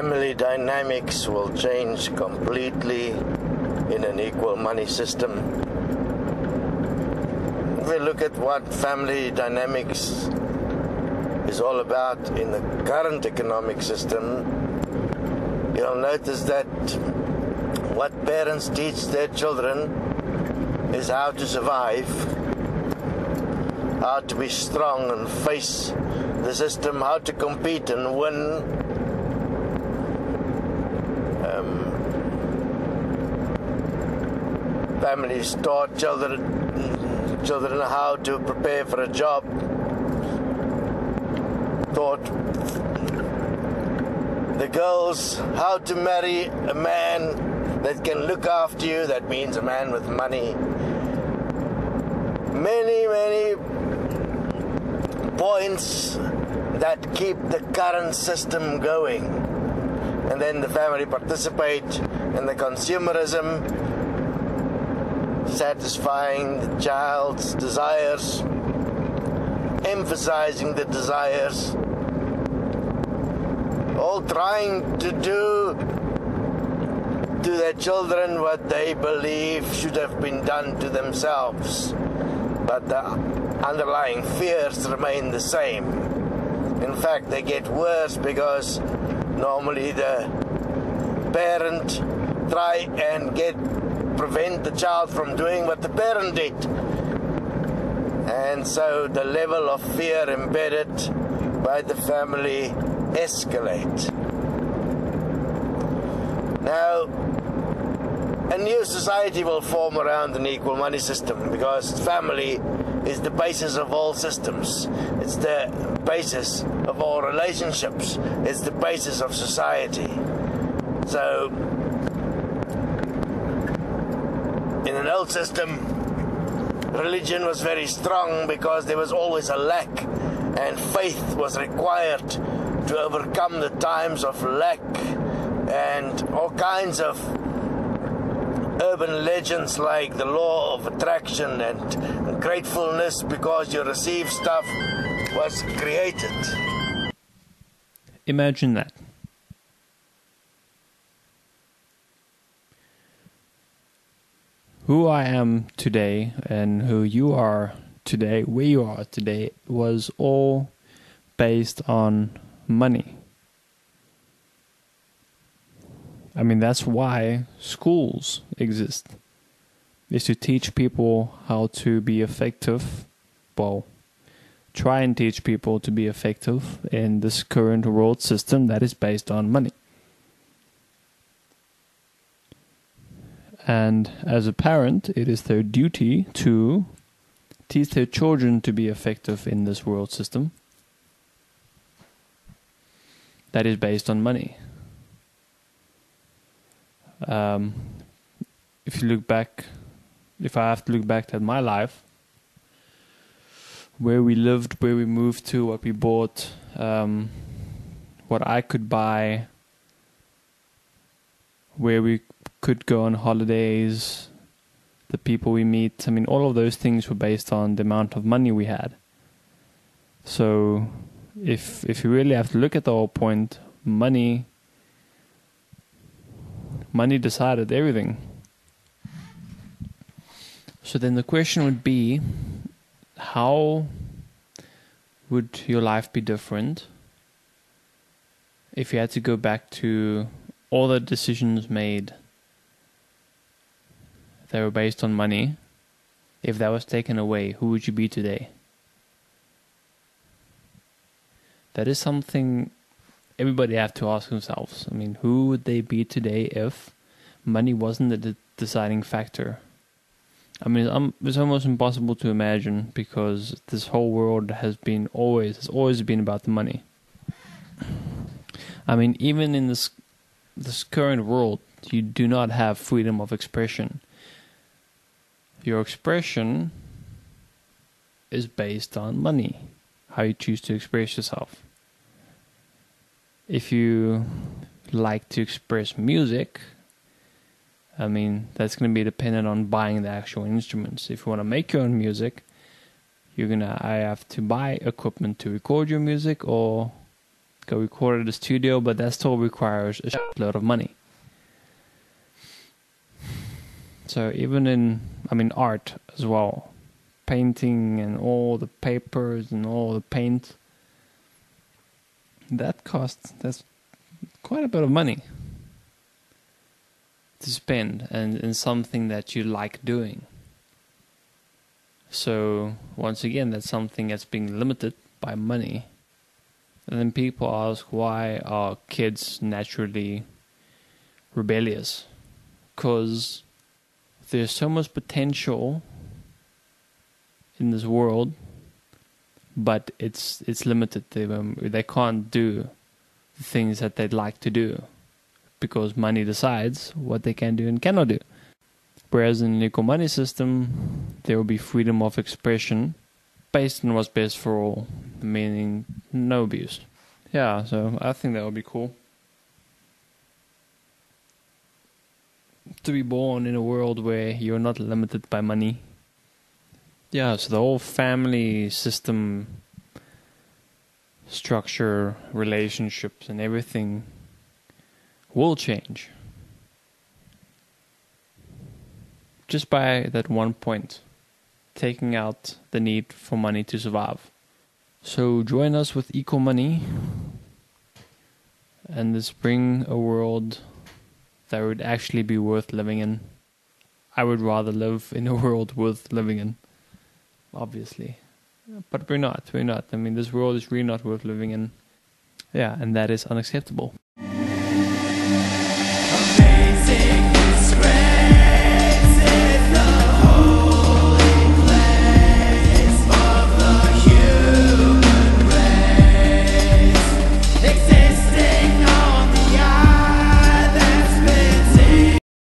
family dynamics will change completely in an equal money system. If we look at what family dynamics is all about in the current economic system, you'll notice that what parents teach their children is how to survive, how to be strong and face the system, how to compete and win. Families taught children how to prepare for a job, taught the girls how to marry a man that can look after you. That means a man with money. Many points that keep the current system going. And then the family participate in the consumerism, satisfying the child's desires, emphasizing the desires, all trying to do to their children what they believe should have been done to themselves. But the underlying fears remain the same. In fact, they get worse because normally the parent try and prevent the child from doing what the parent did. And so the level of fear embedded by the family escalate. Now, a new society will form around an equal money system because family is the basis of all systems. It's the basis of all relationships. It's the basis of society. So, in an old system, religion was very strong because there was always a lack, and faith was required to overcome the times of lack, and all kinds of urban legends like the law of attraction and gratefulness because you receive stuff was created. Imagine that. Who I am today and who you are today, where you are today, was all based on money. I mean, that's why schools exist, is to teach people how to be effective. Well, try and teach people to be effective in this current world system that is based on money. And as a parent, it is their duty to teach their children to be effective in this world system that is based on money. If I have to look back at my life, where we lived, where we moved to, what we bought, what I could buy, where we could go on holidays, the people we meet, I mean, all of those things were based on the amount of money we had. So if you really have to look at the whole point, money decided everything. So then the question would be, how would your life be different if you had to go back to all the decisions made that were based on money? If that was taken away, who would you be today? That is something everybody have to ask themselves. I mean, who would they be today if money wasn't the deciding factor? I mean, it's almost impossible to imagine because this whole world has always been about the money. I mean, even in this current world, you do not have freedom of expression. Your expression is based on money, how you choose to express yourself. If you like to express music, I mean, that's going to be dependent on buying the actual instruments. If you want to make your own music, I have to buy equipment to record your music or go record at a studio, but that still requires a shitload of money. So even in, art as well, painting and all the papers and all the paint, that's quite a bit of money to spend, and in something that you like doing. So once again, that's something that's being limited by money. And then people ask, why are kids naturally rebellious? Because there's so much potential in this world, but it's limited. They can't do the things that they'd like to do because money decides what they can do and cannot do. Whereas in an equal money system, there will be freedom of expression based on what's best for all, meaning no abuse. Yeah, so I think that would be cool. To be born in a world where you're not limited by money. Yeah, so the whole family system, structure, relationships, and everything will change. Just by that one point, taking out the need for money to survive. So join us with equal money, and let's bring a world that would actually be worth living in. I would rather live in a world worth living in, obviously. But we're not. This world is really not worth living in. Yeah, and that is unacceptable.